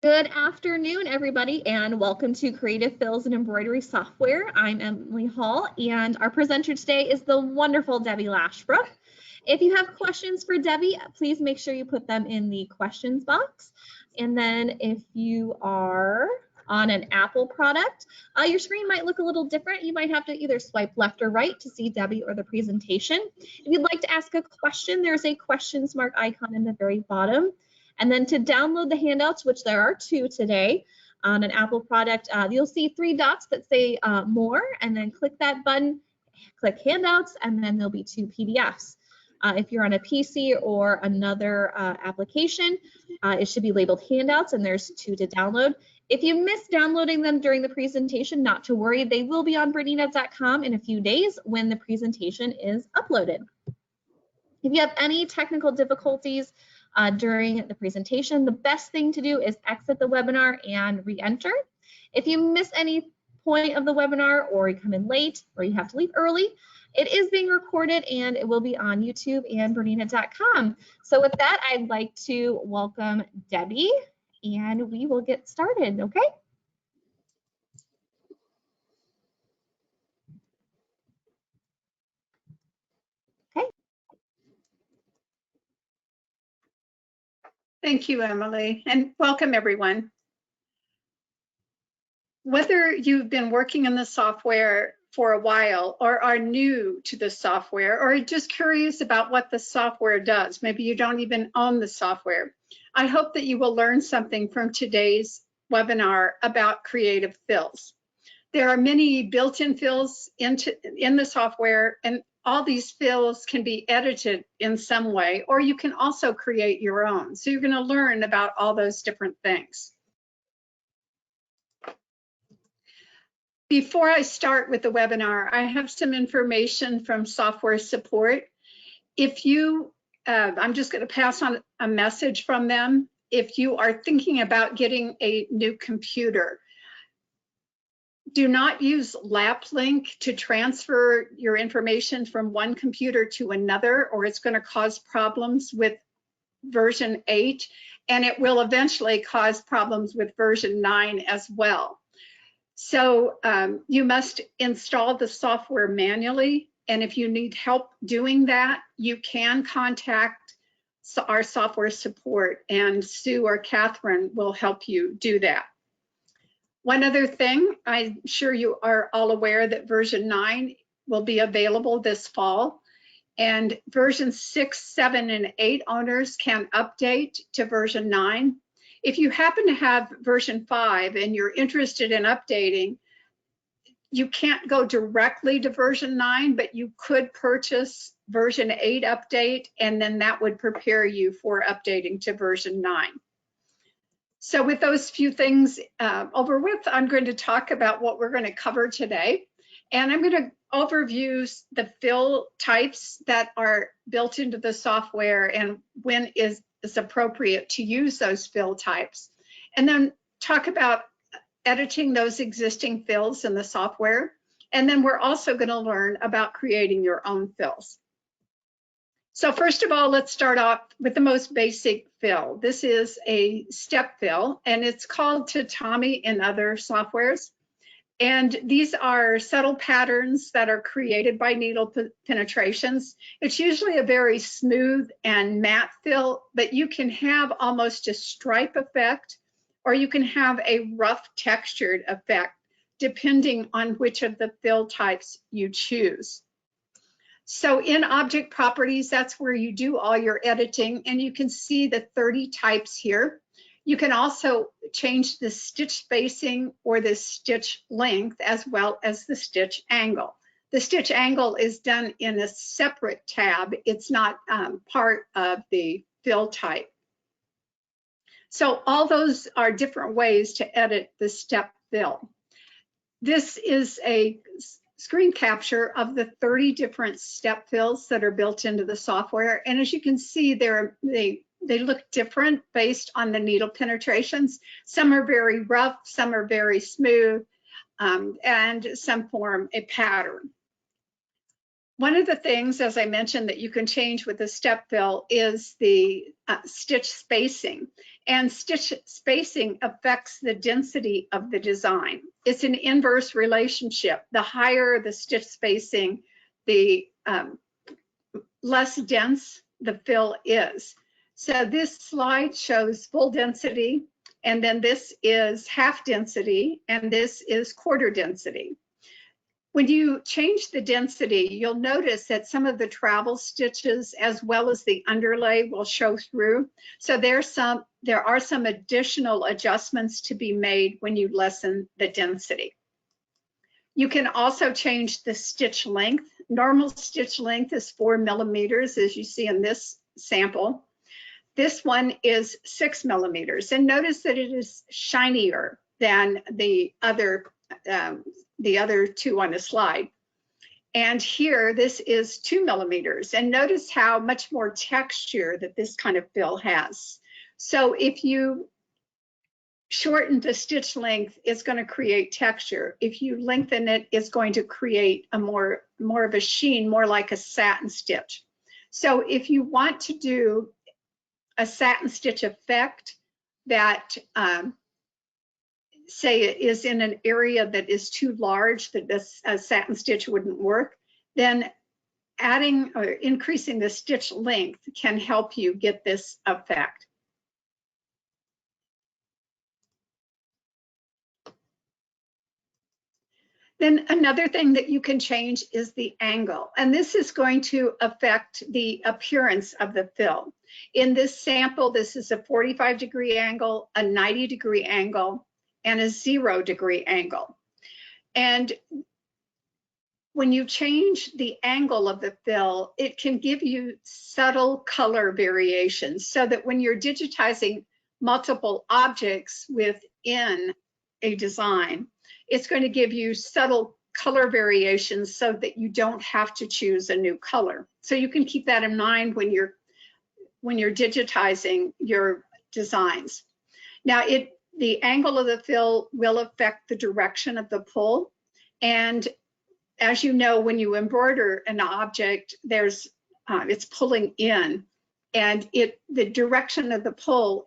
Good afternoon, everybody, and welcome to Creative Fills and Embroidery Software. I'm Emily Hall, and our presenter today is the wonderful Debbi Lashbrook. If you have questions for Debbi, please make sure you put them in the questions box. And then if you are on an Apple product, your screen might look a little different. You might have to either swipe left or right to see Debbi or the presentation. If you'd like to ask a question, there's a questions mark icon in the very bottom. And then to download the handouts, which there are 2 today on an Apple product, you'll see 3 dots that say more, and then click that button, click handouts, and then there'll be 2 PDFs. If you're on a PC or another application, it should be labeled handouts, and there's 2 to download. If you miss downloading them during the presentation, not to worry, they will be on BERNINA.com in a few days when the presentation is uploaded. If you have any technical difficulties during the presentation, the best thing to do is exit the webinar and re-enter. If you miss any point of the webinar, or you come in late, or you have to leave early, it is being recorded and it will be on YouTube and BERNINA.com. So with that, I'd like to welcome Debbi, and we will get started, okay? Thank you, Emily, and welcome everyone. Whether you've been working in the software for a while or are new to the software or just curious about what the software does, maybe you don't even own the software, I hope that you will learn something from today's webinar about creative fills. There are many built-in fills in the software, and all these fills can be edited in some way, or you can also create your own. So you're going to learn about all those different things. Before I start with the webinar, I have some information from software support. If you, I'm just going to pass on a message from them. If you are thinking about getting a new computer, do not use LapLink to transfer your information from one computer to another, or it's going to cause problems with version 8, and it will eventually cause problems with version 9 as well. So you must install the software manually, and if you need help doing that, you can contact our software support, and Sue or Catherine will help you do that. One other thing, I'm sure you are all aware that version 9 will be available this fall, and version 6, 7, and 8 owners can update to version 9. If you happen to have version 5 and you're interested in updating, you can't go directly to version 9, but you could purchase version 8 update, and then that would prepare you for updating to version 9. So with those few things over with, I'm going to talk about what we're going to cover today. And I'm going to overview the fill types that are built into the software and when is appropriate to use those fill types. And then talk about editing those existing fills in the software. And then we're also going to learn about creating your own fills. So first of all, let's start off with the most basic fill. This is a step fill, and it's called tatami in other softwares. And these are subtle patterns that are created by needle penetrations. It's usually a very smooth and matte fill, but you can have almost a stripe effect, or you can have a rough textured effect, depending on which of the fill types you choose. So in object properties, that's where you do all your editing, and you can see the 30 types here. You can also change the stitch spacing or the stitch length, as well as the stitch angle. The stitch angle is done in a separate tab. It's not part of the fill type. So all those are different ways to edit the step fill. This is a screen capture of the 30 different step fills that are built into the software. And as you can see, they look different based on the needle penetrations. Some are very rough, some are very smooth, and some form a pattern. One of the things, as I mentioned, that you can change with the step fill is the stitch spacing. And stitch spacing affects the density of the design. It's an inverse relationship. The higher the stitch spacing, the less dense the fill is. So this slide shows full density, and then this is half density, and this is quarter density. When you change the density, you'll notice that some of the travel stitches as well as the underlay will show through. So there are some additional adjustments to be made when you lessen the density. You can also change the stitch length. Normal stitch length is 4 millimeters, as you see in this sample. This one is 6 millimeters, and notice that it is shinier than the other two on the slide. And here, this is 2 millimeters, and notice how much more texture that this kind of fill has. So if you shorten the stitch length, it's going to create texture. If you lengthen it, it's going to create a more of a sheen, more like a satin stitch. So if you want to do a satin stitch effect that say it is in an area that is too large, that this satin stitch wouldn't work, then adding or increasing the stitch length can help you get this effect. Then another thing that you can change is the angle, and this is going to affect the appearance of the fill. In this sample, this is a 45-degree angle, a 90-degree angle, and a 0-degree angle. And when you change the angle of the fill, it can give you subtle color variations so that when you're digitizing multiple objects within a design, it's going to give you subtle color variations so that you don't have to choose a new color. So you can keep that in mind when you're digitizing your designs. Now, the angle of the fill will affect the direction of the pull. And as you know, when you embroider an object, it's pulling in, and the direction of the pull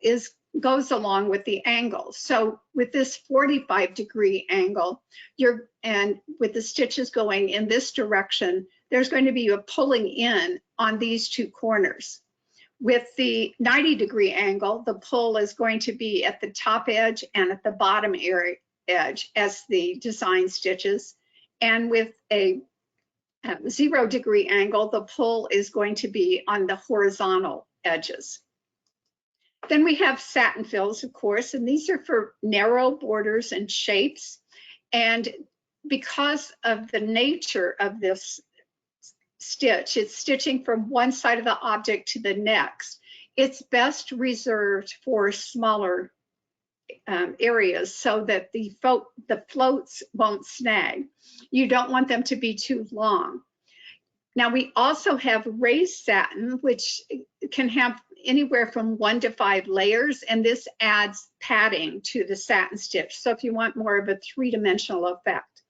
goes along with the angle. So with this 45-degree angle, and with the stitches going in this direction, there's going to be a pulling in on these two corners. With the 90-degree angle, the pull is going to be at the top edge and at the bottom edge as the design stitches. And with a 0-degree angle, the pull is going to be on the horizontal edges. Then we have satin fills, of course, and these are for narrow borders and shapes. And because of the nature of this stitch, it's stitching from one side of the object to the next. It's best reserved for smaller areas so that the floats won't snag. You don't want them to be too long. Now we also have raised satin, which can have anywhere from 1 to 5 layers, and this adds padding to the satin stitch. So if you want more of a 3-dimensional effect.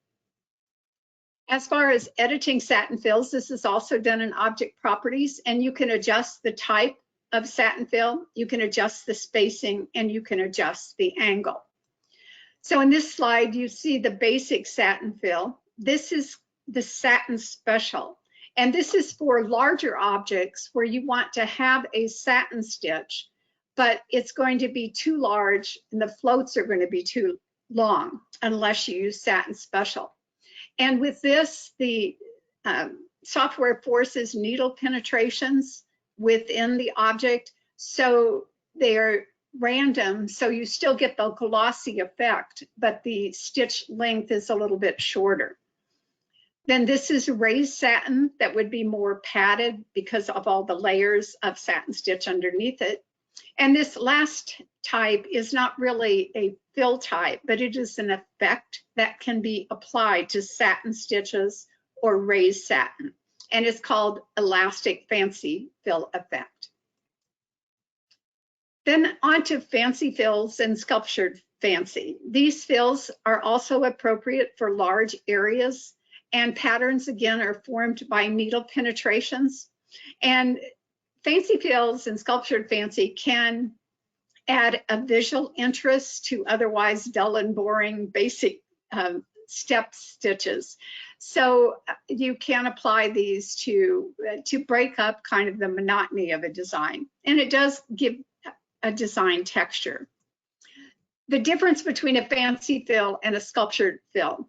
As far as editing satin fills, this is also done in object properties, and you can adjust the type of satin fill, you can adjust the spacing, and you can adjust the angle. So in this slide, you see the basic satin fill. This is the satin special. And this is for larger objects where you want to have a satin stitch, but it's going to be too large and the floats are going to be too long unless you use satin special. And with this, the software forces needle penetrations within the object, so they're random, so you still get the glossy effect, but the stitch length is a little bit shorter. Then this is raised satin that would be more padded because of all the layers of satin stitch underneath it. And this last type is not really a fill type, but it is an effect that can be applied to satin stitches or raised satin. And it's called elastic fancy fill effect. Then on to fancy fills and sculptured fancy. These fills are also appropriate for large areas, and patterns again are formed by needle penetrations. And fancy fills and sculptured fancy can add a visual interest to otherwise dull and boring basic step stitches. So you can apply these to break up kind of the monotony of a design, and it does give a design texture. The difference between a fancy fill and a sculptured fill.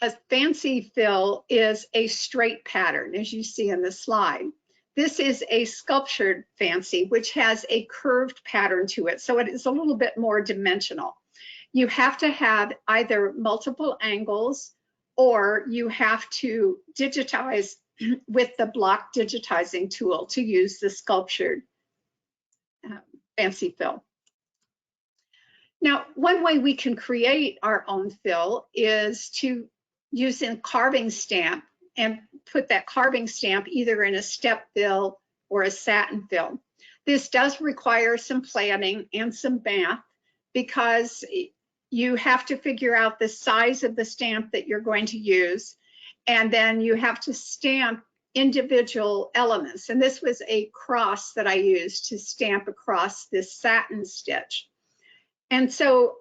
A fancy fill is a straight pattern, as you see in the slide. This is a sculptured fancy, which has a curved pattern to it, so it is a little bit more dimensional. You have to have either multiple angles, or you have to digitize with the block digitizing tool to use the sculptured fancy fill. Now, one way we can create our own fill is to use a carving stamp and put that carving stamp either in a step fill or a satin fill. This does require some planning and some math, because you have to figure out the size of the stamp that you're going to use, and then you have to stamp individual elements. And this was a cross that I used to stamp across this satin stitch. And so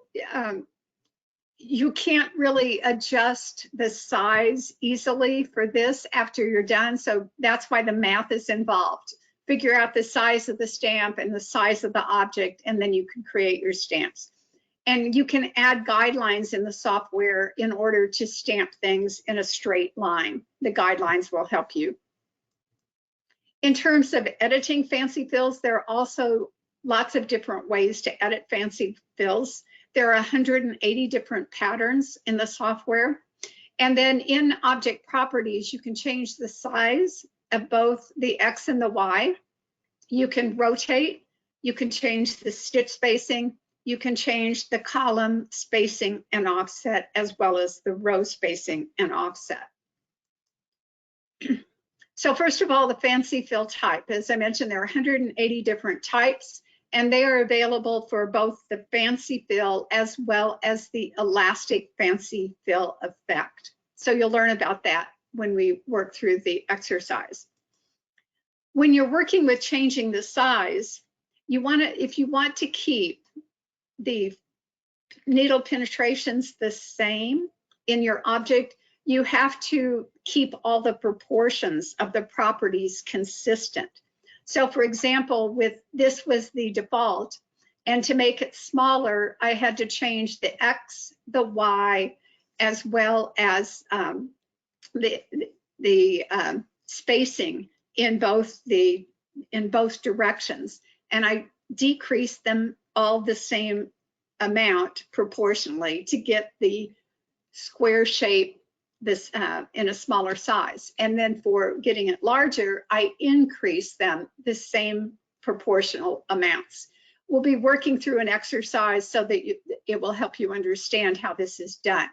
you can't really adjust the size easily for this after you're done. So that's why the math is involved. Figure out the size of the stamp and the size of the object, and then you can create your stamps. And you can add guidelines in the software in order to stamp things in a straight line. The guidelines will help you. In terms of editing fancy fills, there are also lots of different ways to edit fancy fills. There are 180 different patterns in the software. And then in object properties, you can change the size of both the X and the Y. You can rotate, you can change the stitch spacing, you can change the column spacing and offset, as well as the row spacing and offset. So first of all, the fancy fill type. As I mentioned, there are 180 different types, and they are available for both the fancy fill as well as the elastic fancy fill effect. So you'll learn about that when we work through the exercise. When you're working with changing the size, if you want to keep the needle penetrations the same in your object, you have to keep all the proportions of the properties consistent. So for example, this was the default, and to make it smaller, I had to change the X, the Y, as well as the spacing in both directions. And I decreased them all the same amount proportionally to get the square shape in a smaller size. And then for getting it larger, I increased them the same proportional amounts. We'll be working through an exercise so that it will help you understand how this is done.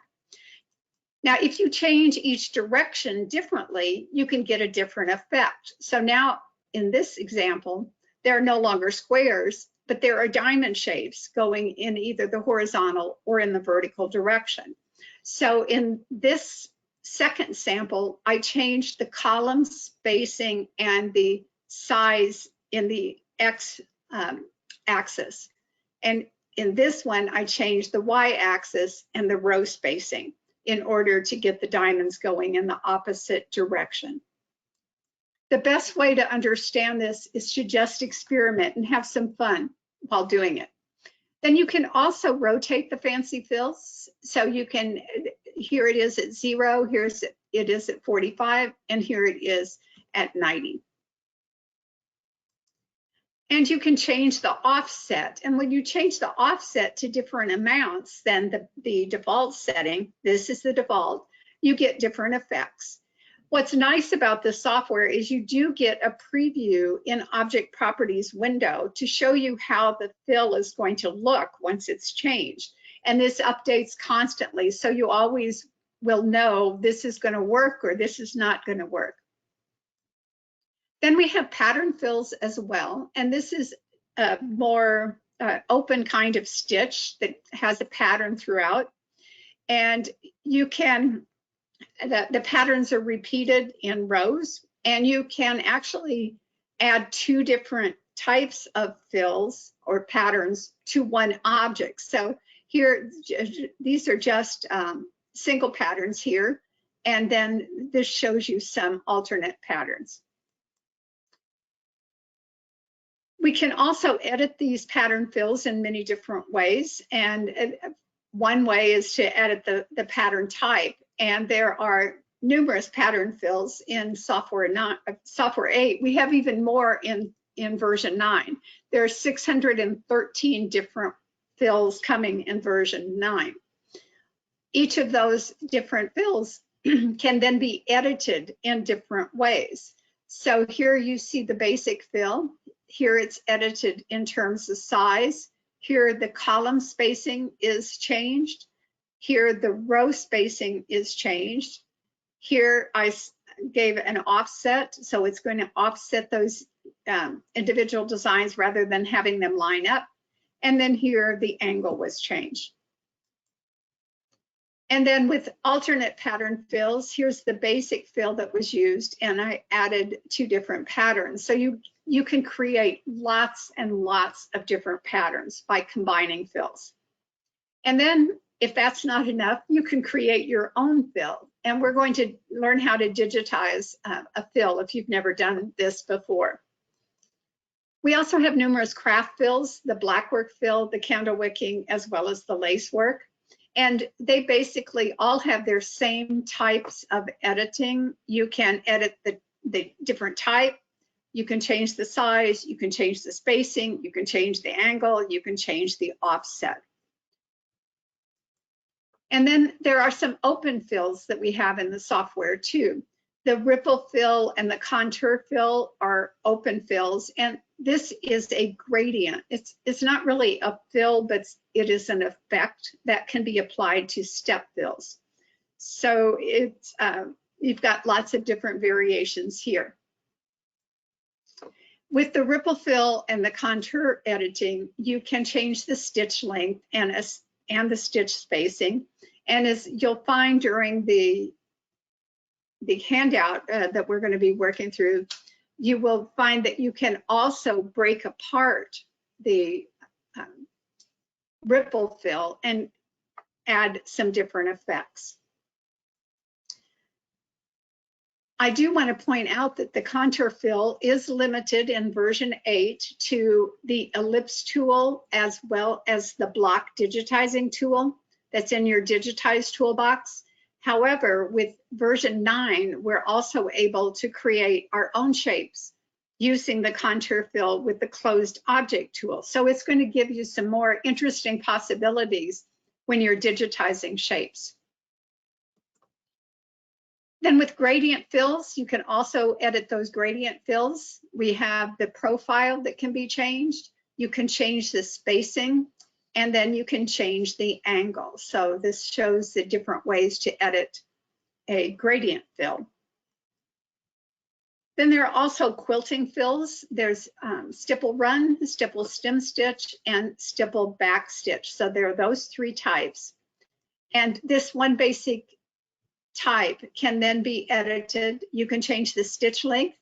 Now, if you change each direction differently, you can get a different effect. So now in this example, there are no longer squares, but there are diamond shapes going in either the horizontal or in the vertical direction. So in this second sample, I changed the column spacing and the size in the X axis. And in this one, I changed the Y axis and the row spacing in order to get the diamonds going in the opposite direction. The best way to understand this is to just experiment and have some fun while doing it. Then you can also rotate the fancy fills. So you can, here it is at 0, it is at 45, and here it is at 90. And you can change the offset. And when you change the offset to different amounts than the default setting, this is the default, you get different effects. What's nice about this software is you do get a preview in Object Properties window to show you how the fill is going to look once it's changed. And this updates constantly, so you always will know this is going to work or this is not going to work. Then we have pattern fills as well, and this is a more open kind of stitch that has a pattern throughout. And you can, the patterns are repeated in rows, and you can actually add 2 different types of fills or patterns to one object. So here, these are just single patterns here, and then this shows you some alternate patterns. We can also edit these pattern fills in many different ways, and one way is to edit the pattern type, and there are numerous pattern fills in software 8. We have even more in version 9. There are 613 different fills coming in version 9. Each of those different fills can then be edited in different ways. So here you see the basic fill. Here it's edited in terms of size. Here the column spacing is changed. Here the row spacing is changed. Here I gave an offset, so it's going to offset those individual designs rather than having them line up. And then here the angle was changed. And then with alternate pattern fills, here's the basic fill that was used, and I added 2 different patterns. So you can create lots and lots of different patterns by combining fills. And then if that's not enough, you can create your own fill. And we're going to learn how to digitize a fill if you've never done this before. We also have numerous craft fills, the blackwork fill, the candle wicking, as well as the lace work. And they basically all have their same types of editing. You can edit the different type. You can change the size, you can change the spacing, you can change the angle, you can change the offset. And then there are some open fills that we have in the software too. The ripple fill and the contour fill are open fills, and this is a gradient. It's not really a fill, but it is an effect that can be applied to step fills. So it's you've got lots of different variations here. With the ripple fill and the contour editing, you can change the stitch length and the stitch spacing. And as you'll find during the handout that we're going to be working through, you will find that you can also break apart the ripple fill and add some different effects. I do want to point out that the contour fill is limited in version 8 to the ellipse tool as well as the block digitizing tool that's in your digitized toolbox. However, with version 9, we're also able to create our own shapes using the contour fill with the closed object tool. So it's going to give you some more interesting possibilities when you're digitizing shapes. Then with gradient fills, you can also edit those gradient fills. We have the profile that can be changed. You can change the spacing, and then you can change the angle. So this shows the different ways to edit a gradient fill. Then there are also quilting fills. There's stipple run, stipple stem stitch, and stipple back stitch. So there are those 3 types. And this one basic type can then be edited. You can change the stitch length.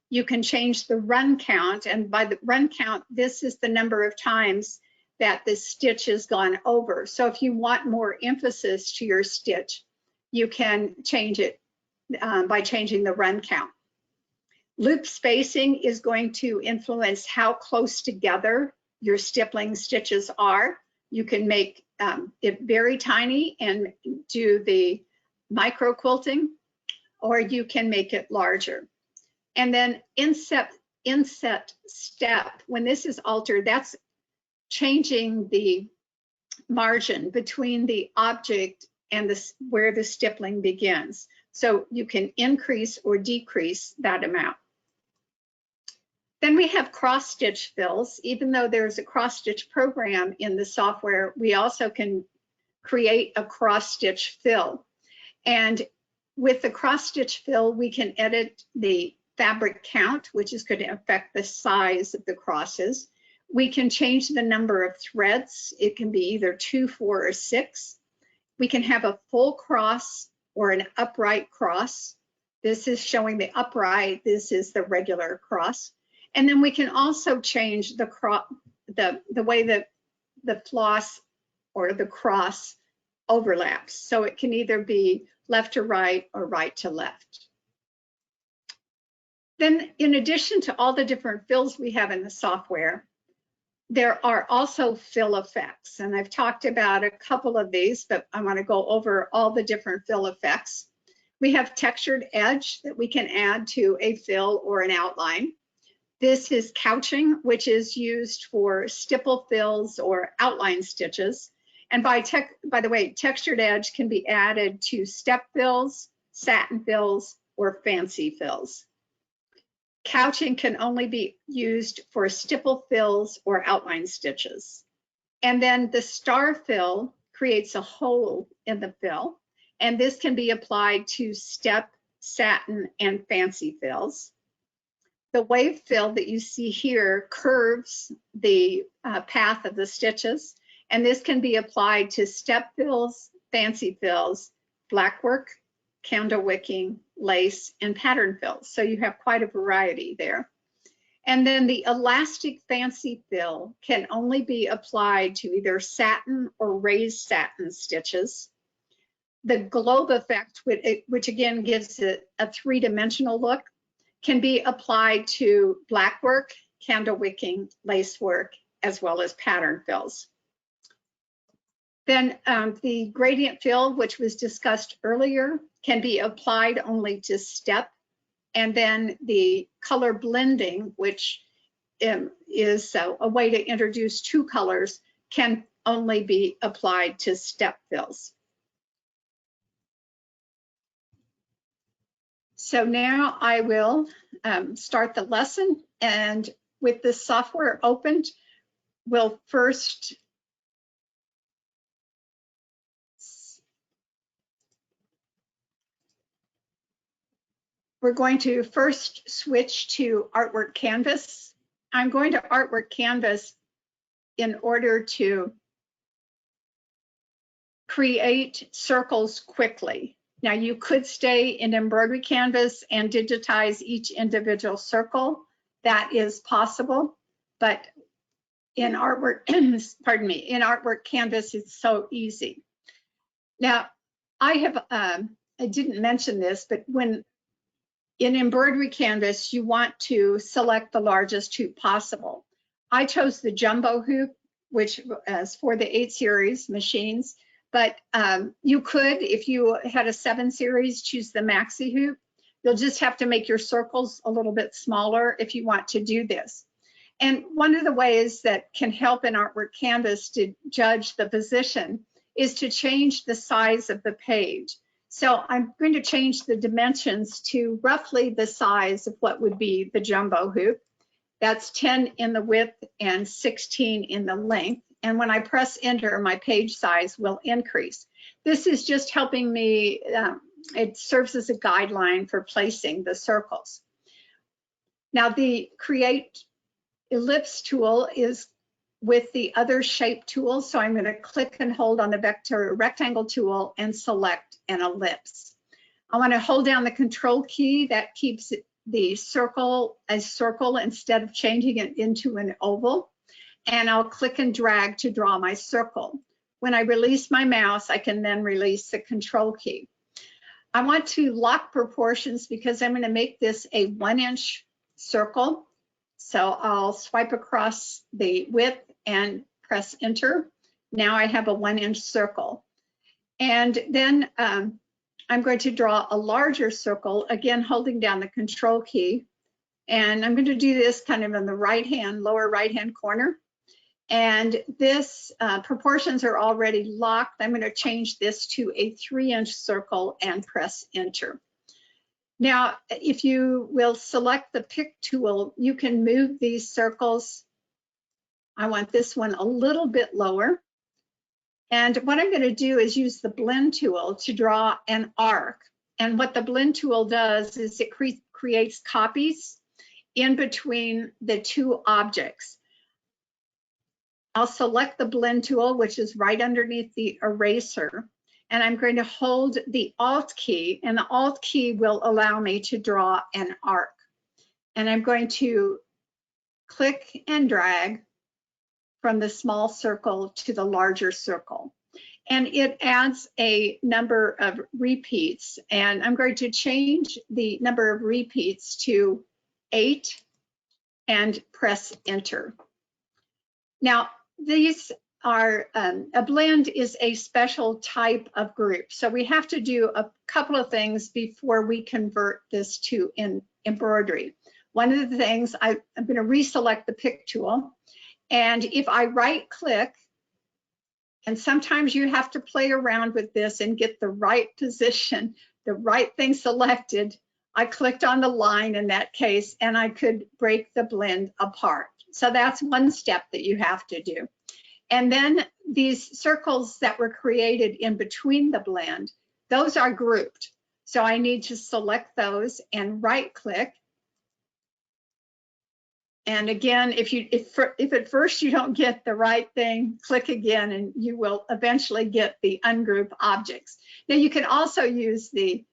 You can change the run count. And by the run count, this is the number of times that the stitch has gone over. So if you want more emphasis to your stitch, you can change it by changing the run count. Loop spacing is going to influence how close together your stippling stitches are. You can make it very tiny and do the micro quilting, or you can make it larger. And then inset step, when this is altered, that's changing the margin between the object and where the stippling begins. So you can increase or decrease that amount. Then we have cross stitch fills. Even though there's a cross stitch program in the software, we also can create a cross stitch fill. And with the cross stitch fill, we can edit the fabric count, which is going to affect the size of the crosses. We can change the number of threads. It can be either 2, 4, or 6. We can have a full cross or an upright cross. This is showing the upright. This is the regular cross. And then we can also change the way that the floss or the cross overlaps. So it can either be left to right or right to left. Then in addition to all the different fills we have in the software, there are also fill effects. And I've talked about a couple of these, but I want to go over all the different fill effects. We have textured edge that we can add to a fill or an outline. This is couching, which is used for stipple fills or outline stitches. And by the way, textured edge can be added to step fills, satin fills, or fancy fills. Couching can only be used for stipple fills or outline stitches. And then the star fill creates a hole in the fill, and this can be applied to step, satin, and fancy fills. The wave fill that you see here curves the path of the stitches, and this can be applied to step fills, fancy fills, blackwork, candle wicking, lace, and pattern fills. So you have quite a variety there. And then the elastic fancy fill can only be applied to either satin or raised satin stitches. The globe effect, which again gives it a three-dimensional look, can be applied to blackwork, candle wicking, lace work, as well as pattern fills. Then the gradient fill, which was discussed earlier, can be applied only to step. And then the color blending, which is a way to introduce two colors, can only be applied to step fills. So now I will start the lesson, and with the software opened, we'll first we're going to first switch to Artwork Canvas. I'm going to Artwork Canvas in order to create circles quickly. Now you could stay in Embroidery Canvas and digitize each individual circle. That is possible, but in Artwork, pardon me, in Artwork Canvas, it's so easy. Now, I didn't mention this, but when in Embroidery Canvas, you want to select the largest hoop possible. I chose the jumbo hoop, which is for the 8 series machines, but you could, if you had a 7 series, choose the maxi hoop. You'll just have to make your circles a little bit smaller if you want to do this. And one of the ways that can help in Artwork Canvas to judge the position is to change the size of the page. So I'm going to change the dimensions to roughly the size of what would be the jumbo hoop. That's 10 in the width and 16 in the length. And when I press enter, my page size will increase. This is just helping me, it serves as a guideline for placing the circles. Now the Create Ellipse tool is with the other shape tool. So I'm going to click and hold on the vector rectangle tool and select an ellipse. I want to hold down the control key. That keeps the circle a circle instead of changing it into an oval. And I'll click and drag to draw my circle. When I release my mouse, I can then release the control key. I want to lock proportions because I'm going to make this a 1-inch circle. So I'll swipe across the width and press enter. Now I have a 1-inch circle. And then I'm going to draw a larger circle, again holding down the control key. And I'm going to do this kind of in the lower right hand corner. And this proportions are already locked. I'm going to change this to a 3-inch circle and press enter. Now, if you will select the pick tool, you can move these circles. I want this one a little bit lower. And what I'm going to do is use the blend tool to draw an arc. And what the blend tool does is it creates copies in between the two objects. I'll select the blend tool, which is right underneath the eraser. And I'm going to hold the Alt key, and the Alt key will allow me to draw an arc. And I'm going to click and drag from the small circle to the larger circle. And it adds a number of repeats. And I'm going to change the number of repeats to 8 and press enter. Now, these are, a blend is a special type of group. So we have to do a couple of things before we convert this to embroidery. One of the things, I'm going to reselect the pick tool. And if I right click, and sometimes you have to play around with this and get the right position, the right thing selected. I clicked on the line in that case, and I could break the blend apart. So that's one step that you have to do. And then these circles that were created in between the blend, those are grouped. So I need to select those and right click. And again, if at first you don't get the right thing, click again and you will eventually get the ungroup objects. Now you can also use the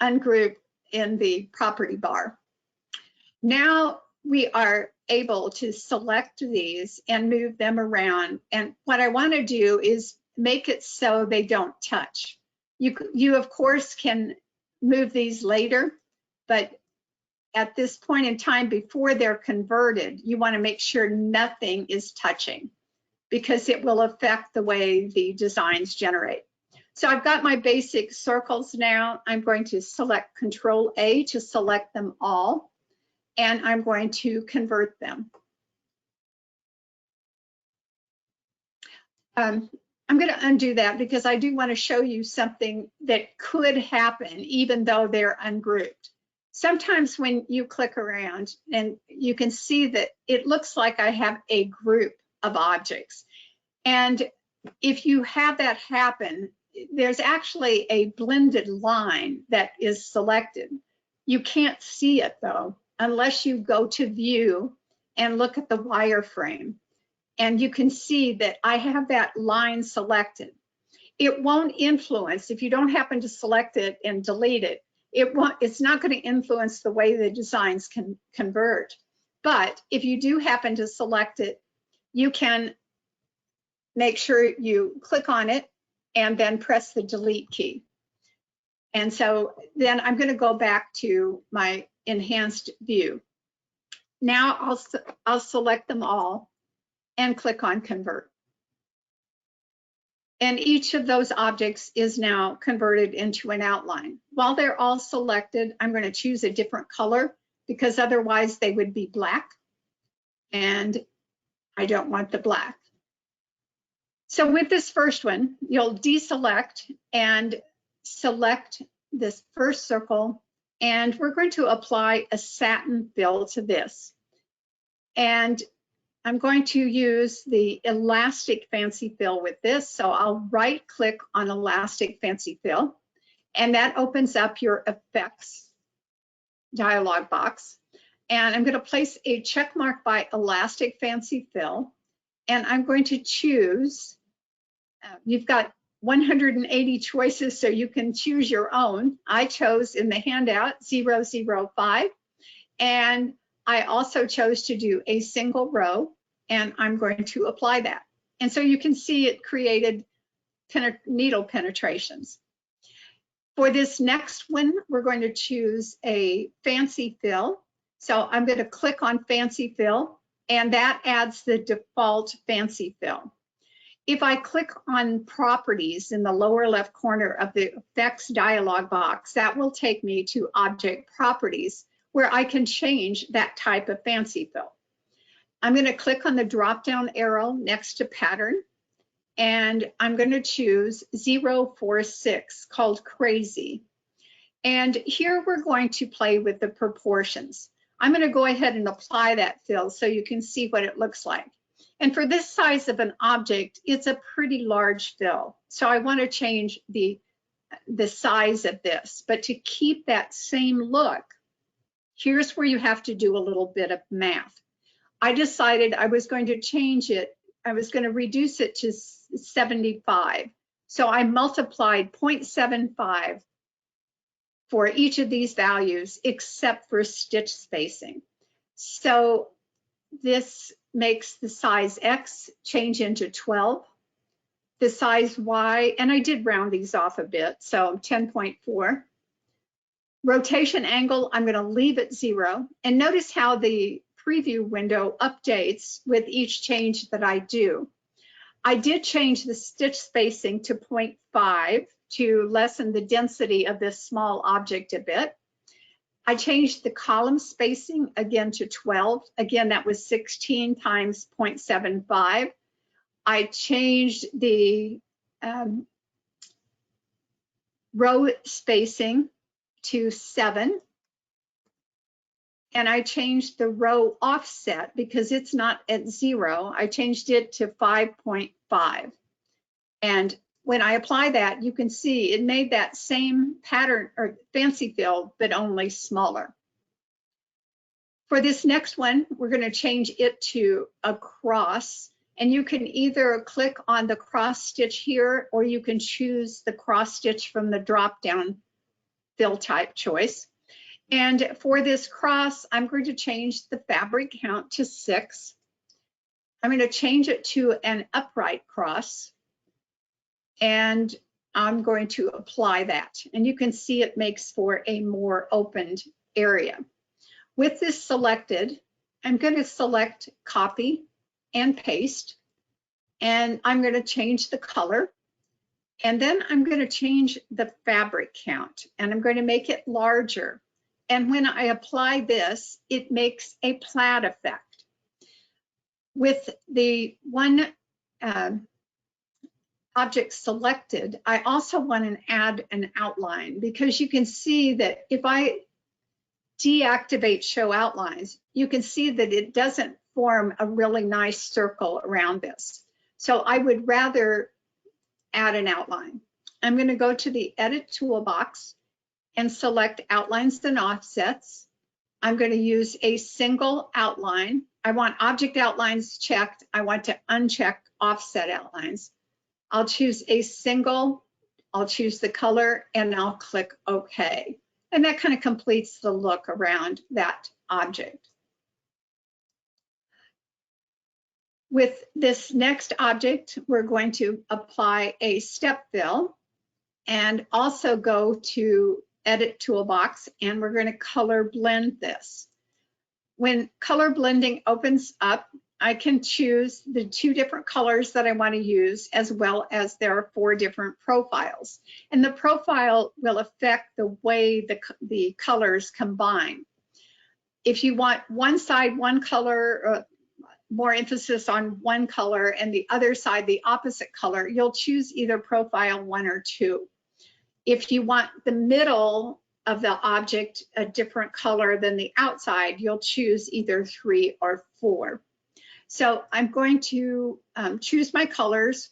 ungroup in the property bar. Now we are able to select these and move them around. And what I want to do is make it so they don't touch. You of course can move these later, but at this point in time before they're converted, you want to make sure nothing is touching because it will affect the way the designs generate. So I've got my basic circles now. I'm going to select Control A to select them all, and I'm going to convert them. I'm going to undo that because I do want to show you something that could happen even though they're ungrouped. Sometimes when you click around and you can see that it looks like I have a group of objects. And if you have that happen, there's actually a blended line that is selected. You can't see it though, unless you go to view and look at the wireframe. And you can see that I have that line selected. It won't influence, if you don't happen to select it and delete it, it's not going to influence the way the designs can convert. But if you do happen to select it, you can make sure you click on it and then press the delete key. And so then I'm going to go back to my enhanced view. Now I'll select them all and click on convert. And each of those objects is now converted into an outline. While they're all selected, I'm going to choose a different color because otherwise they would be black. And I don't want the black. So with this first one, you'll deselect and select this first circle. And we're going to apply a satin fill to this. And I'm going to use the elastic fancy fill with this. So I'll right click on elastic fancy fill, and that opens up your effects dialog box. And I'm going to place a check mark by elastic fancy fill, and I'm going to choose, you've got 180 choices, so you can choose your own. I chose in the handout 005, and I also chose to do a single row, and I'm going to apply that. And so you can see it created needle penetrations. For this next one, we're going to choose a fancy fill. So I'm going to click on fancy fill, and that adds the default fancy fill. If I click on properties in the lower left corner of the effects dialog box, that will take me to object properties, where I can change that type of fancy fill. I'm going to click on the drop-down arrow next to pattern, and I'm going to choose 046 called crazy. And here we're going to play with the proportions. I'm going to go ahead and apply that fill so you can see what it looks like. And for this size of an object, it's a pretty large fill. So I want to change the size of this, but to keep that same look, here's where you have to do a little bit of math. I decided I was going to change it. I was going to reduce it to 75. So I multiplied 0.75 for each of these values except for stitch spacing. So this makes the size X change into 12. The size Y, and I did round these off a bit, so 10.4. Rotation angle, I'm going to leave at 0. And notice how the preview window updates with each change that I do. I did change the stitch spacing to 0.5 to lessen the density of this small object a bit. I changed the column spacing again to 12. Again, that was 16 times 0.75. I changed the row spacing to 7. And I changed the row offset because it's not at 0. I changed it to 5.5. And when I apply that, you can see it made that same pattern or fancy fill, but only smaller. For this next one, we're going to change it to a cross. And you can either click on the cross stitch here, or you can choose the cross stitch from the drop-down fill type choice. And for this cross, I'm going to change the fabric count to 6. I'm going to change it to an upright cross. And I'm going to apply that. And you can see it makes for a more opened area. With this selected, I'm going to select copy and paste. And I'm going to change the color. And then I'm going to change the fabric count. And I'm going to make it larger. And when I apply this, it makes a plaid effect. With the one object selected, I also want to add an outline, because you can see that if I deactivate show outlines, you can see that it doesn't form a really nice circle around this. So I would rather add an outline. I'm going to go to the edit toolbox and select outlines and offsets. I'm going to use a single outline. I want object outlines checked. I want to uncheck offset outlines. I'll choose a single, I'll choose the color, and I'll click OK. And that kind of completes the look around that object. With this next object, we're going to apply a step fill and also go to Edit Toolbox, and we're going to color blend this. When color blending opens up, I can choose the 2 different colors that I want to use, as well as there are 4 different profiles. And the profile will affect the way the colors combine. If you want one side one color, more emphasis on one color, and the other side the opposite color, you'll choose either profile 1 or 2. If you want the middle of the object a different color than the outside, you'll choose either 3 or 4. So I'm going to choose my colors,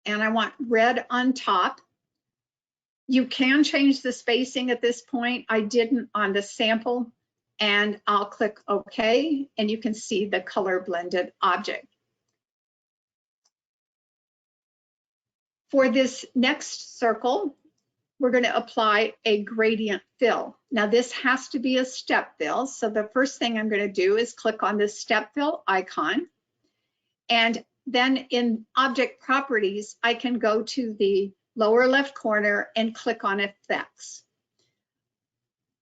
and I want red on top. You can change the spacing at this point. I didn't on the sample, and I'll click OK, and you can see the color blended object. For this next circle, we're going to apply a gradient fill. Now this has to be a step fill. So the first thing I'm going to do is click on this step fill icon. And then in object properties, I can go to the lower left corner and click on effects.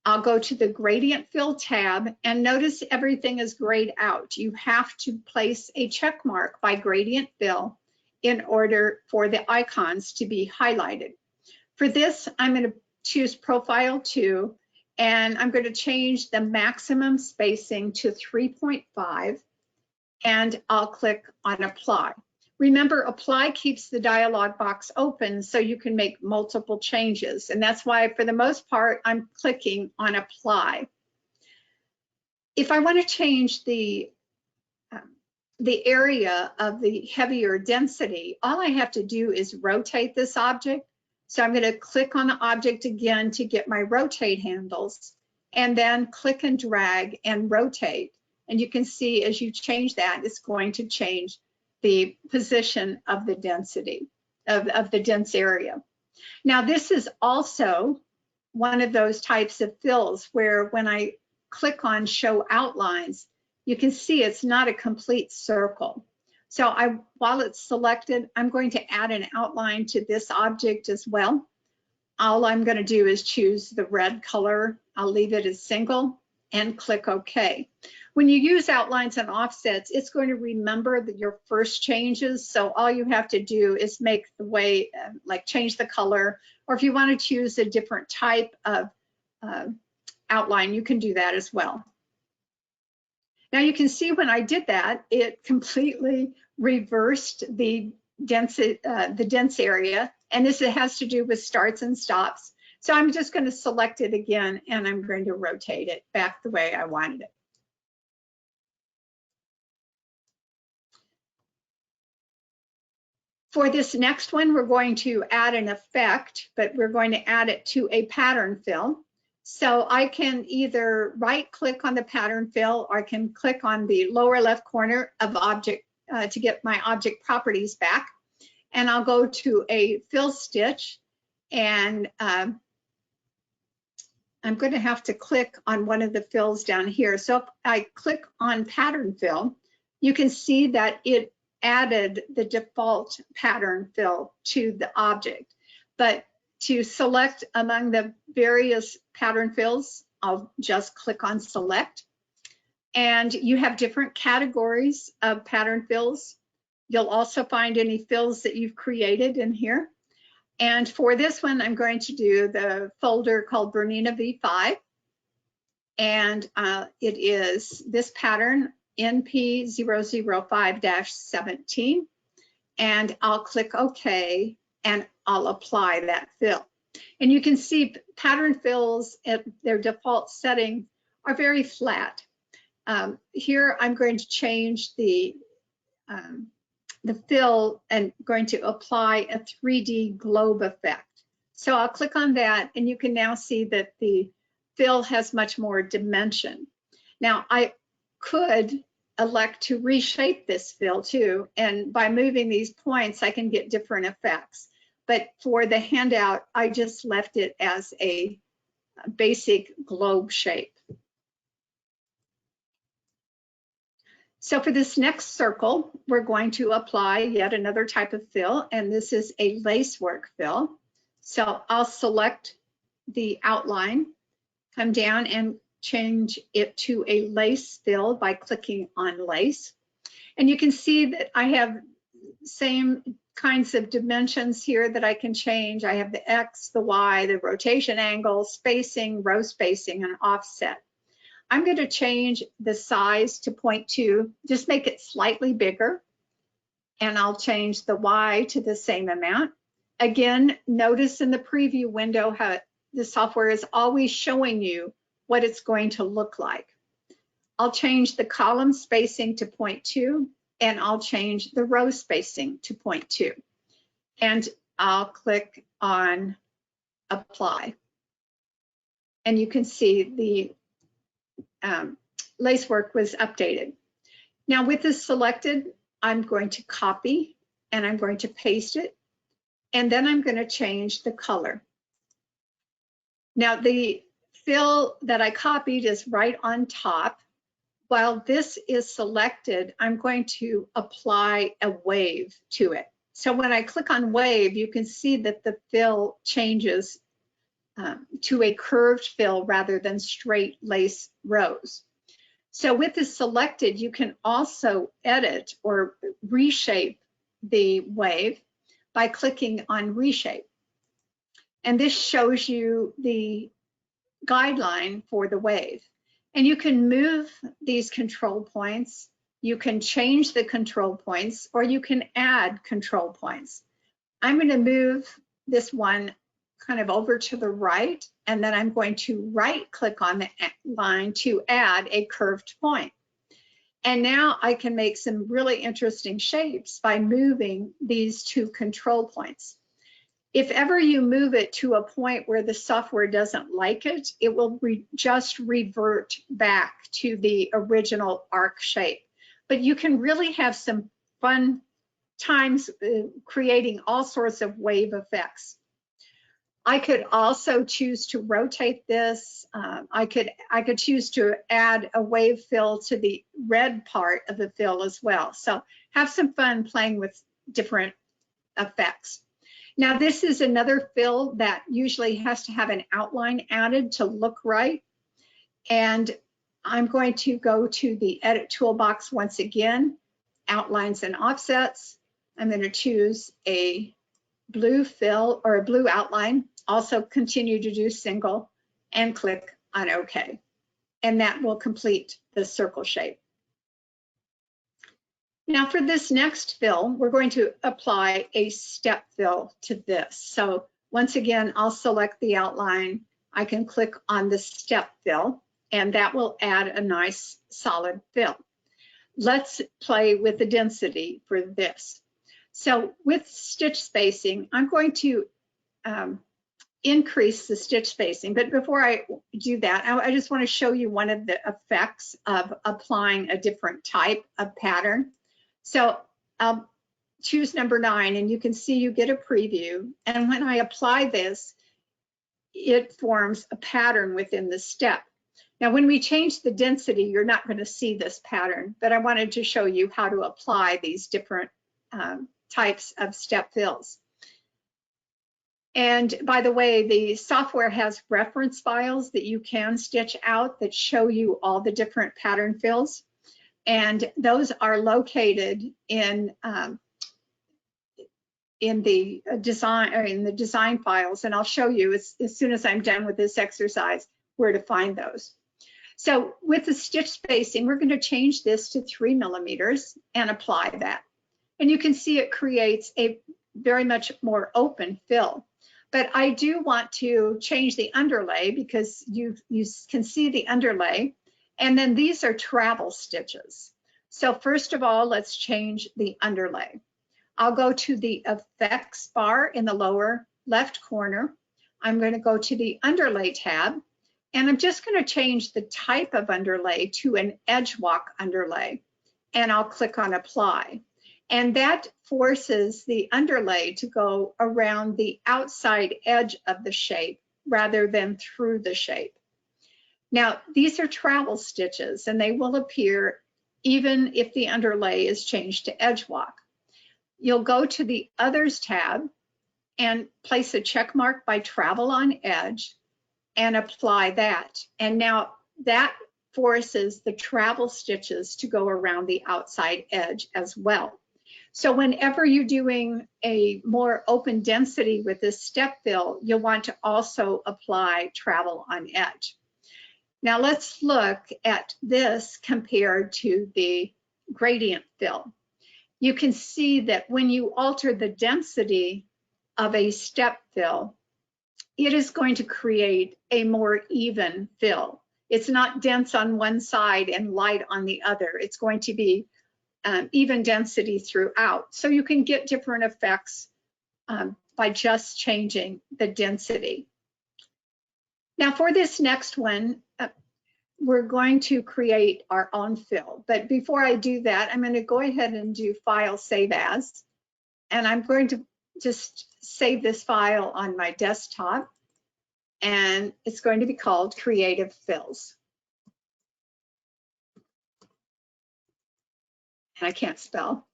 I'll go to the gradient fill tab, and notice everything is grayed out. You have to place a check mark by gradient fill in order for the icons to be highlighted. For this, I'm going to choose profile 2, and I'm going to change the maximum spacing to 3.5, and I'll click on apply. Remember, apply keeps the dialog box open so you can make multiple changes, and that's why for the most part I'm clicking on apply. If I want to change the area of the heavier density, all I have to do is rotate this object. So I'm going to click on the object again to get my rotate handles, and then click and drag and rotate. And you can see as you change that, it's going to change the position of the density of the dense area. Now this is also one of those types of fills where when I click on show outlines, you can see it's not a complete circle. So while it's selected, I'm going to add an outline to this object as well. All I'm going to do is choose the red color. I'll leave it as single and click OK. When you use outlines and offsets, it's going to remember that your first changes. So all you have to do is make the way, like change the color, or if you want to choose a different type of outline, you can do that as well. Now you can see when I did that, it completely reversed the dense area, and this has to do with starts and stops. So I'm just going to select it again, and I'm going to rotate it back the way I wanted it. For this next one, we're going to add an effect, but we're going to add it to a pattern fill. So I can either right click on the pattern fill, or I can click on the lower left corner of object to get my object properties back. And I'll go to a fill stitch, and I'm going to have to click on one of the fills down here. So if I click on pattern fill, you can see that it added the default pattern fill to the object. But to select among the various pattern fills, I'll just click on select. And you have different categories of pattern fills. You'll also find any fills that you've created in here. And for this one, I'm going to do the folder called BERNINA V5. And it is this pattern, NP005-17. And I'll click OK, and I'll apply that fill. And you can see pattern fills at their default setting are very flat. Here I'm going to change the fill and going to apply a 3D globe effect. So I'll click on that, and you can now see that the fill has much more dimension. Now I could elect to reshape this fill too, and by moving these points I can get different effects. But for the handout, I just left it as a basic globe shape. So for this next circle, we're going to apply yet another type of fill, and this is a lacework fill. So I'll select the outline, come down and change it to a lace fill by clicking on lace. And you can see that I have same kinds of dimensions here that I can change. I have the X, the Y, the rotation angle, spacing, row spacing, and offset. I'm going to change the size to 0.2, just make it slightly bigger. And I'll change the Y to the same amount. Again, notice in the preview window how the software is always showing you what it's going to look like. I'll change the column spacing to 0.2, and I'll change the row spacing to 0.2. And I'll click on apply. And you can see the lacework was updated. Now with this selected, I'm going to copy and I'm going to paste it. And then I'm going to change the color. Now the fill that I copied is right on top. While this is selected, I'm going to apply a wave to it. So when I click on wave, you can see that the fill changes to a curved fill rather than straight lace rows. So with this selected, you can also edit or reshape the wave by clicking on reshape. And this shows you the guideline for the wave. And you can move these control points, you can change the control points, or you can add control points. I'm going to move this one kind of over to the right, and then I'm going to right click on the line to add a curved point. And now I can make some really interesting shapes by moving these two control points. If ever you move it to a point where the software doesn't like it, it will just revert back to the original arc shape. But you can really have some fun times creating all sorts of wave effects. I could also choose to rotate this. I could choose to add a wave fill to the red part of the fill as well. So have some fun playing with different effects. Now this is another fill that usually has to have an outline added to look right. And I'm going to go to the edit toolbox once again, outlines and offsets. I'm going to choose a blue fill or a blue outline, also continue to do single, and click on OK. And that will complete the circle shape. Now for this next fill, we're going to apply a step fill to this. So once again, I'll select the outline. I can click on the step fill, and that will add a nice solid fill. Let's play with the density for this. So with stitch spacing, I'm going to increase the stitch spacing. But before I do that, I just want to show you one of the effects of applying a different type of pattern. So I'll choose number 9, and you can see you get a preview. And when I apply this, it forms a pattern within the step. Now, when we change the density, you're not going to see this pattern, but I wanted to show you how to apply these different types of step fills. And by the way, the software has reference files that you can stitch out that show you all the different pattern fills. And those are located in the design files. And I'll show you as soon as I'm done with this exercise where to find those. So with the stitch spacing, we're going to change this to 3 millimeters and apply that. And you can see it creates a very much more open fill. But I do want to change the underlay because you can see the underlay. And then these are travel stitches. So first of all, let's change the underlay. I'll go to the effects bar in the lower left corner. I'm going to go to the underlay tab. And I'm just going to change the type of underlay to an edge walk underlay. And I'll click on apply. And that forces the underlay to go around the outside edge of the shape rather than through the shape. Now, these are travel stitches, and they will appear even if the underlay is changed to edge walk. You'll go to the Others tab and place a check mark by travel on edge and apply that. And now that forces the travel stitches to go around the outside edge as well. So whenever you're doing a more open density with this step fill, you'll want to also apply travel on edge. Now let's look at this compared to the gradient fill. You can see that when you alter the density of a step fill, it is going to create a more even fill. It's not dense on one side and light on the other. It's going to be even density throughout. So you can get different effects by just changing the density. Now for this next one, we're going to create our own fill. But before I do that, I'm going to go ahead and do File, Save As. And I'm going to just save this file on my desktop. And it's going to be called Creative Fills. And I can't spell.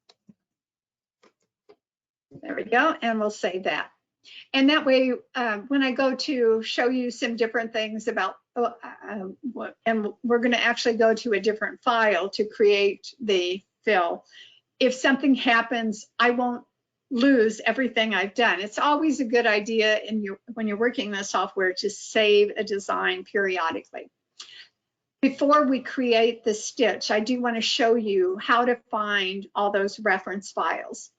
There we go, and we'll save that. And that way, when I go to show you some different things about, and we're going to actually go to a different file to create the fill. If something happens, I won't lose everything I've done. It's always a good idea when you're working in the software to save a design periodically. Before we create the stitch, I do want to show you how to find all those reference files.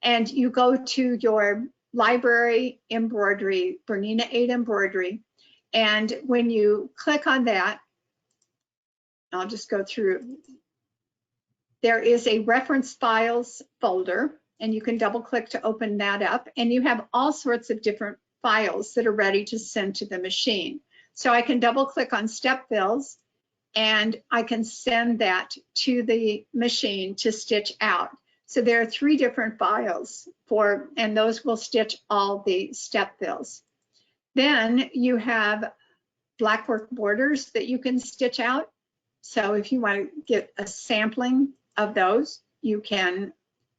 And you go to your library, embroidery, BERNINA 8 embroidery. And when you click on that, I'll just go through. There is a reference files folder, and you can double click to open that up. And you have all sorts of different files that are ready to send to the machine. So I can double click on step fills, and I can send that to the machine to stitch out. So there are 3 different files and those will stitch all the step fills. Then you have blackwork borders that you can stitch out. So if you want to get a sampling of those, you can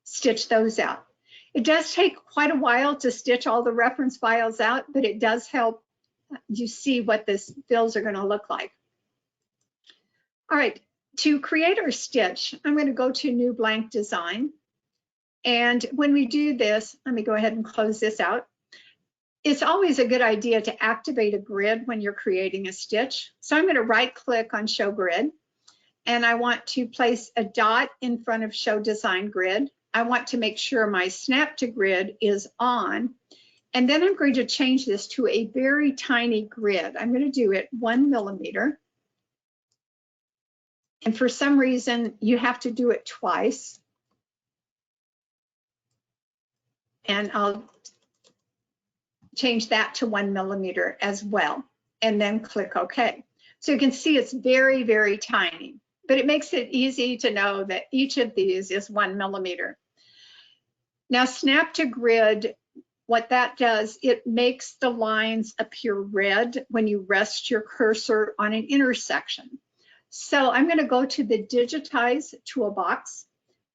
stitch those out. It does take quite a while to stitch all the reference files out, but it does help you see what the fills are going to look like. All right, to create our stitch, I'm going to go to New Blank Design. And when we do this, let me go ahead and close this out. It's always a good idea to activate a grid when you're creating a stitch. So I'm going to right click on Show Grid, and I want to place a dot in front of Show Design Grid. I want to make sure my Snap to Grid is on, and then I'm going to change this to a very tiny grid. I'm going to do it 1 millimeter. And for some reason, you have to do it twice. And I'll change that to 1 millimeter as well, and then click OK. So you can see it's very, very tiny, but it makes it easy to know that each of these is 1 millimeter. Now, Snap to Grid, what that does, it makes the lines appear red when you rest your cursor on an intersection. So I'm going to go to the Digitize toolbox,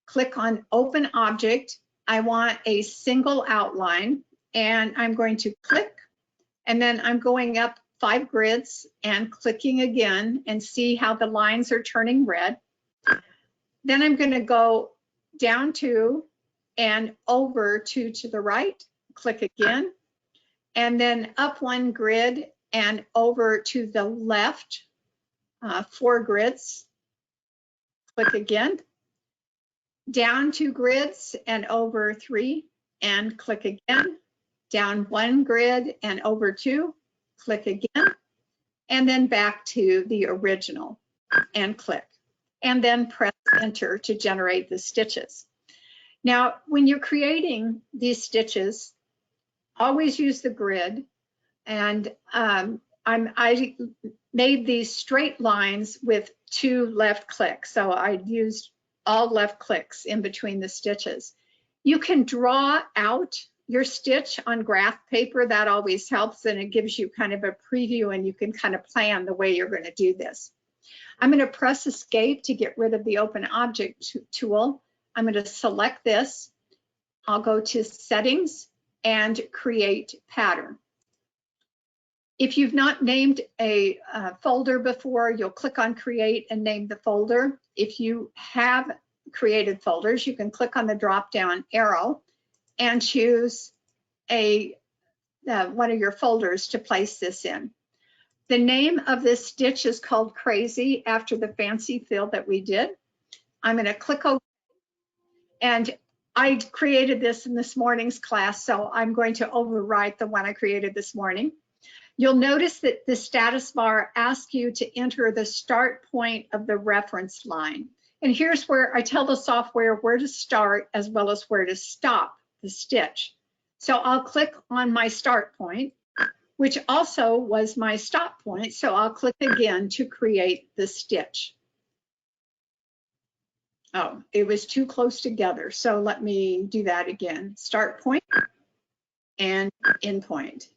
click on Open Object. I want a single outline, and I'm going to click, and then I'm going up 5 grids and clicking again, and see how the lines are turning red. Then I'm going to go down to and over to the right, click again, and then up 1 grid and over to the left, 4 grids, click again, down 2 grids and over 3 and click again, down 1 grid and over 2, click again, and then back to the original and click, and then press Enter to generate the stitches. Now, when you're creating these stitches, always use the grid, and I made these straight lines with 2 left clicks, so I used all left clicks in between the stitches. You can draw out your stitch on graph paper. That always helps, and it gives you kind of a preview, and you can kind of plan the way you're going to do this. I'm going to press Escape to get rid of the Open Object tool. I'm going to select this. I'll go to Settings and Create Pattern. If you've not named a folder before, you'll click on Create and name the folder. If you have created folders, you can click on the drop-down arrow and choose one of your folders to place this in. The name of this stitch is called Crazy, after the fancy fill that we did. I'm going to click OK. And I created this in this morning's class, so I'm going to overwrite the one I created this morning. You'll notice that the status bar asks you to enter the start point of the reference line. And here's where I tell the software where to start as well as where to stop the stitch. So I'll click on my start point, which also was my stop point. So I'll click again to create the stitch. Oh, it was too close together. So let me do that again. Start point and end point.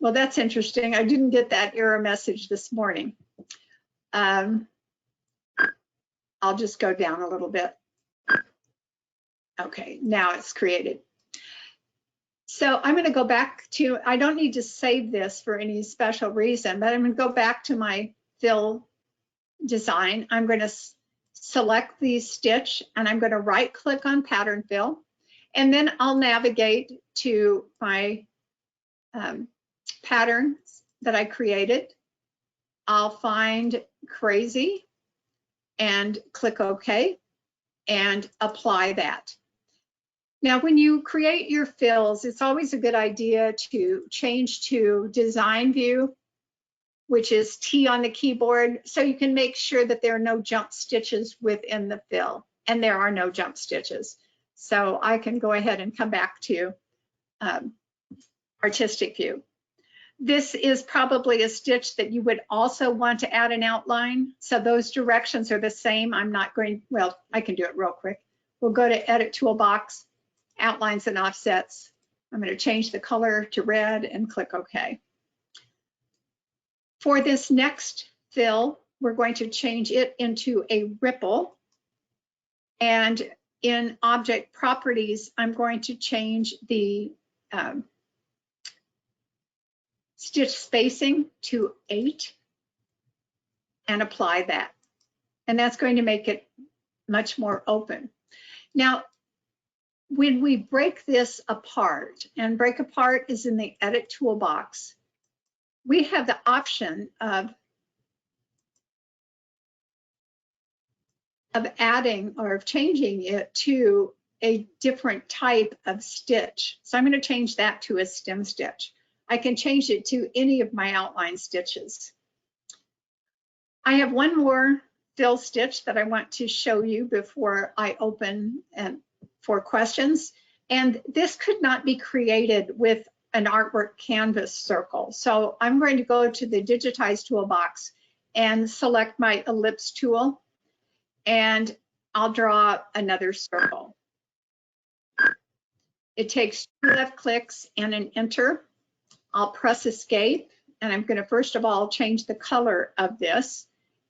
Well, that's interesting. I didn't get that error message this morning. I'll just go down a little bit. Okay, now it's created. So I'm going to go back to, I don't need to save this for any special reason, but I'm going to go back to my fill design. I'm going to select the stitch, and I'm going to right click on pattern fill, and then I'll navigate to my patterns that I created. I'll find Crazy and click OK and apply that. Now, when you create your fills, it's always a good idea to change to design view, which is T on the keyboard, so you can make sure that there are no jump stitches within the fill, and there are no jump stitches. So I can go ahead and come back to artistic view. This is probably a stitch that you would also want to add an outline. So those directions are the same. I'm not going, well, I can do it real quick. We'll go to Edit Toolbox, Outlines and Offsets, I'm going to change the color to red and click OK. For this next fill, we're going to change it into a ripple. And in object properties, I'm going to change the stitch spacing to 8 and apply that. And that's going to make it much more open. Now, when we break this apart, and break apart is in the edit toolbox, we have the option of adding or of changing it to a different type of stitch. So I'm going to change that to a stem stitch. I can change it to any of my outline stitches. I have one more fill stitch that I want to show you before I open for questions. And this could not be created with an artwork canvas circle. So I'm going to go to the digitize toolbox and select my ellipse tool, and I'll draw another circle. It takes 2 left clicks and an enter. I'll press escape, and I'm going to first of all change the color of this,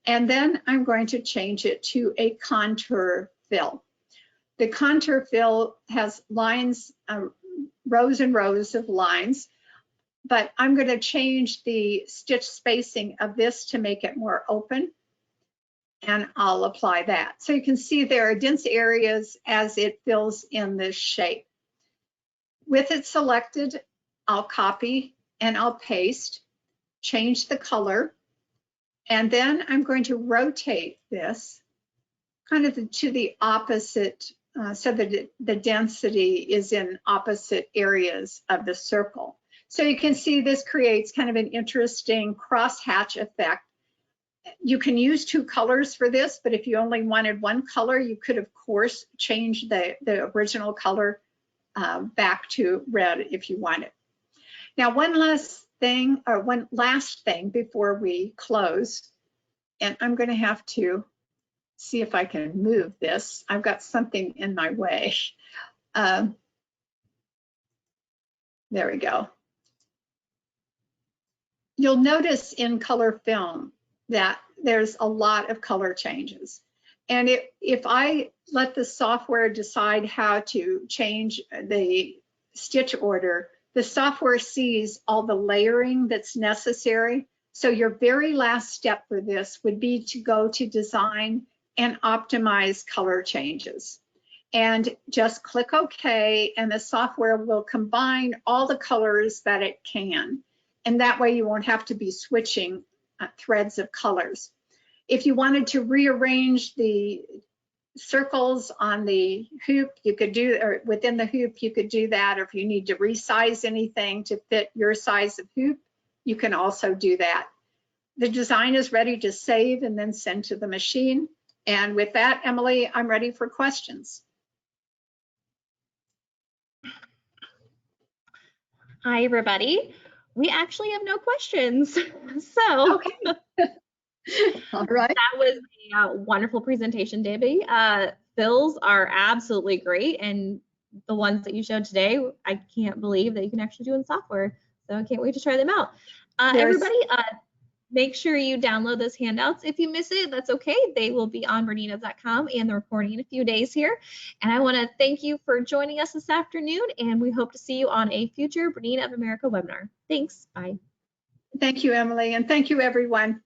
and then I'm going to change it to a contour fill. The contour fill has lines, rows and rows of lines, but I'm going to change the stitch spacing of this to make it more open, and I'll apply that. So you can see there are dense areas as it fills in this shape. With it selected, I'll copy and I'll paste, change the color, and then I'm going to rotate this kind of to the opposite, so that the density is in opposite areas of the circle. So you can see this creates kind of an interesting crosshatch effect. You can use 2 colors for this, but if you only wanted 1 color, you could, of course, change the original color back to red if you wanted. Now, one last thing before we close, and I'm going to have to see if I can move this. I've got something in my way. There we go. You'll notice in color film that there's a lot of color changes. And if I let the software decide how to change the stitch order, the software sees all the layering that's necessary. So your very last step for this would be to go to design and optimize color changes. And just click OK, and the software will combine all the colors that it can. And that way you won't have to be switching threads of colors. If you wanted to rearrange the circles on the hoop, you could do, or within the hoop, you could do that. Or if you need to resize anything to fit your size of hoop, you can also do that. The design is ready to save and then send to the machine. And with that, Emily, I'm ready for questions. Hi, everybody. We actually have no questions. So Okay. All right. That was a wonderful presentation, Debbie. Fills are absolutely great. And the ones that you showed today, I can't believe that you can actually do in software. So I can't wait to try them out. Everybody, make sure you download those handouts. If you miss it, that's okay. They will be on BERNINA.com and the recording in a few days here. And I want to thank you for joining us this afternoon, and we hope to see you on a future BERNINA of America webinar. Thanks. Bye. Thank you, Emily, and thank you, everyone.